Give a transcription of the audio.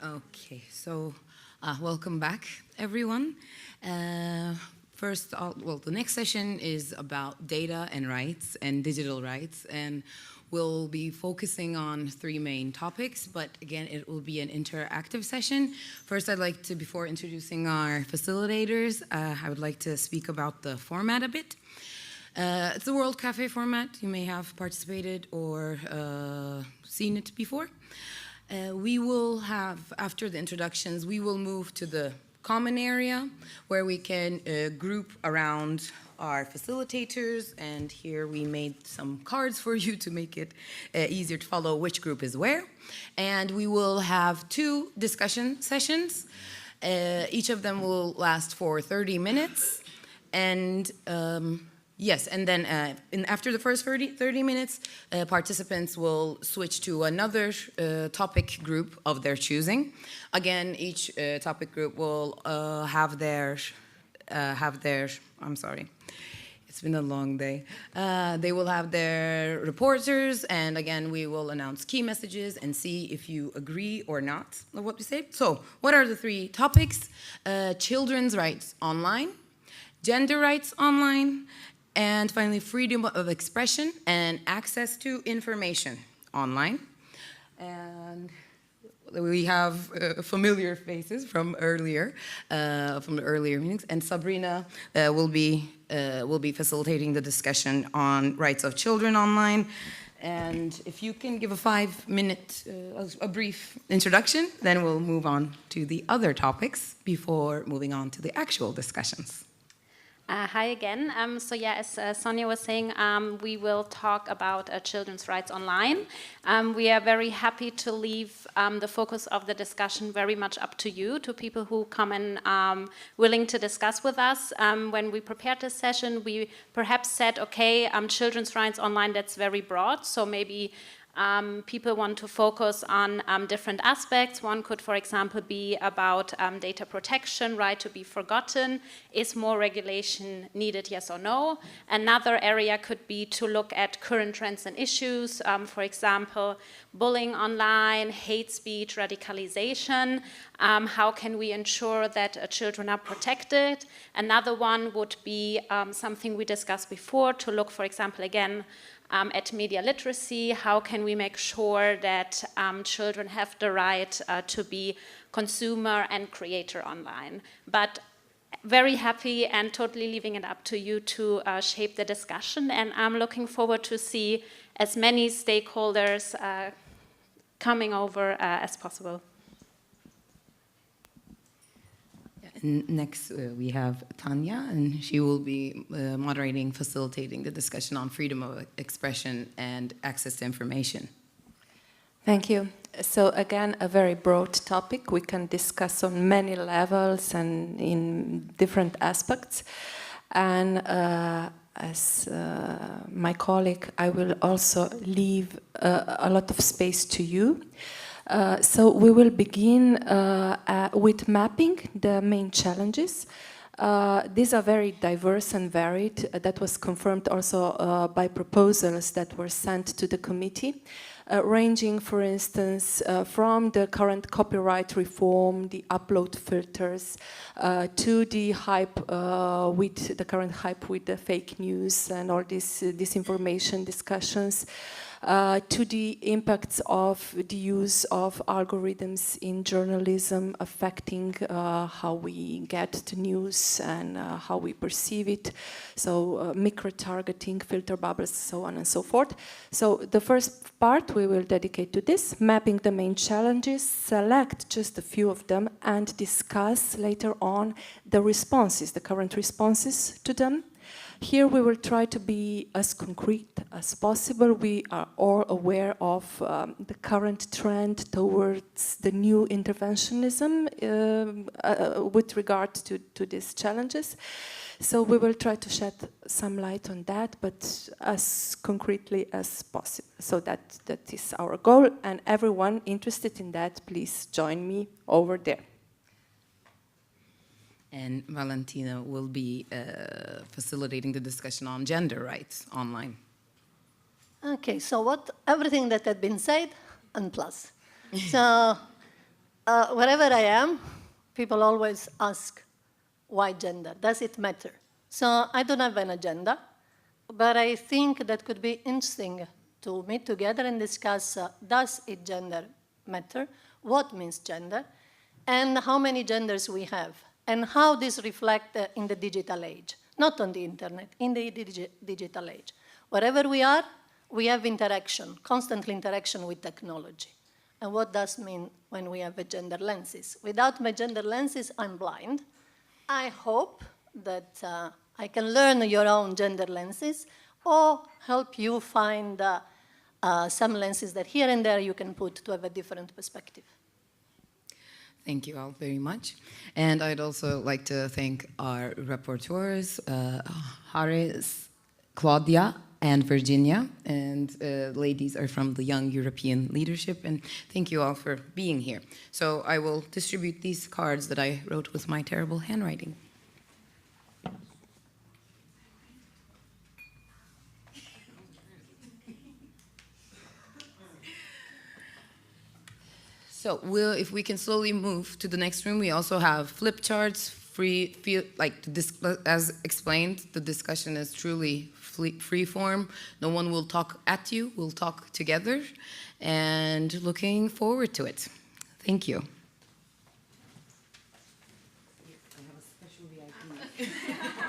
Okay, so welcome back, everyone. The next session is about data and rights and digital rights, and we'll be focusing on three main topics, but again, it will be an interactive session. First, I'd like to, before introducing our facilitators, I would like to speak about the format a bit. It's a World Cafe format. You may have participated or seen it before. We will have, after the introductions, we will move to the common area where we can group around our facilitators, and here we made some cards for you to make it easier to follow which group is where. And we will have two discussion sessions. Each of them will last for 30 minutes. And yes, and then after the first 30 minutes, participants will switch to another topic group of their choosing. Again, each topic group will have their, I'm sorry, it's been a long day. They will have their reporters, and again, we will announce key messages and see if you agree or not of what we say. So, what are the three topics? Children's rights online, gender rights online, and finally, freedom of expression and access to information online. And we have familiar faces from the earlier meetings. And Sabrina will be facilitating the discussion on rights of children online. And if you can give a 5-minute, a brief introduction, then we'll move on to the other topics before moving on to the actual discussions. Hi again. As Sonia was saying, we will talk about children's rights online. We are very happy to leave the focus of the discussion very much up to you, to people who come and willing to discuss with us. When we prepared this session, we perhaps said, okay, children's rights online, that's very broad, so maybe people want to focus on different aspects. One could, for example, be about data protection, right to be forgotten. Is more regulation needed, yes or no? Another area could be to look at current trends and issues, for example, bullying online, hate speech, radicalization. How can we ensure that children are protected? Another one would be something we discussed before, to look, for example, again, at media literacy. How can we make sure that children have the right to be consumer and creator online? But very happy and totally leaving it up to you to shape the discussion, and I'm looking forward to see as many stakeholders coming over as possible. Next, we have Tanya, and she will be moderating, facilitating the discussion on freedom of expression and access to information. Thank you. So again, a very broad topic. We can discuss on many levels and in different aspects. And as my colleague, I will also leave a lot of space to you. So we will begin with mapping the main challenges. These are very diverse and varied. That was confirmed also by proposals that were sent to the committee, ranging, for instance, from the current copyright reform, the upload filters, to the hype with the current hype with the fake news and all this disinformation discussions. To the impacts of the use of algorithms in journalism affecting how we get the news and how we perceive it. So micro-targeting, filter bubbles, so on and so forth. So the first part we will dedicate to this, mapping the main challenges, select just a few of them and discuss later on the responses, the current responses to them. Here we will try to be as concrete as possible. We are all aware of the current trend towards the new interventionism with regard to these challenges. So we will try to shed some light on that, but as concretely as possible. So that is our goal, and everyone interested in that, please join me over there. And Valentina will be facilitating the discussion on gender rights online. Okay, so everything that had been said and plus. So Wherever I am, people always ask, why gender? Does it matter? So I don't have an agenda, but I think that could be interesting to meet together and discuss, does it gender matter? What means gender? And how many genders we have? And how this reflects in the digital age. Not on the internet, in the digital age. Wherever we are, we have interaction, constant interaction with technology. And what does mean when we have a gender lenses? Without my gender lenses, I'm blind. I hope that I can learn your own gender lenses or help you find some lenses that here and there you can put to have a different perspective. Thank you all very much. And I'd also like to thank our rapporteurs, Haris, Claudia, and Virginia. And ladies are from the Young European Leadership. And thank you all for being here. So I will distribute these cards that I wrote with my terrible handwriting. So if we can slowly move to the next room, we also have flip charts, as explained, the discussion is truly free form. No one will talk at you, we'll talk together, and looking forward to it. Thank you. I have a special VIP.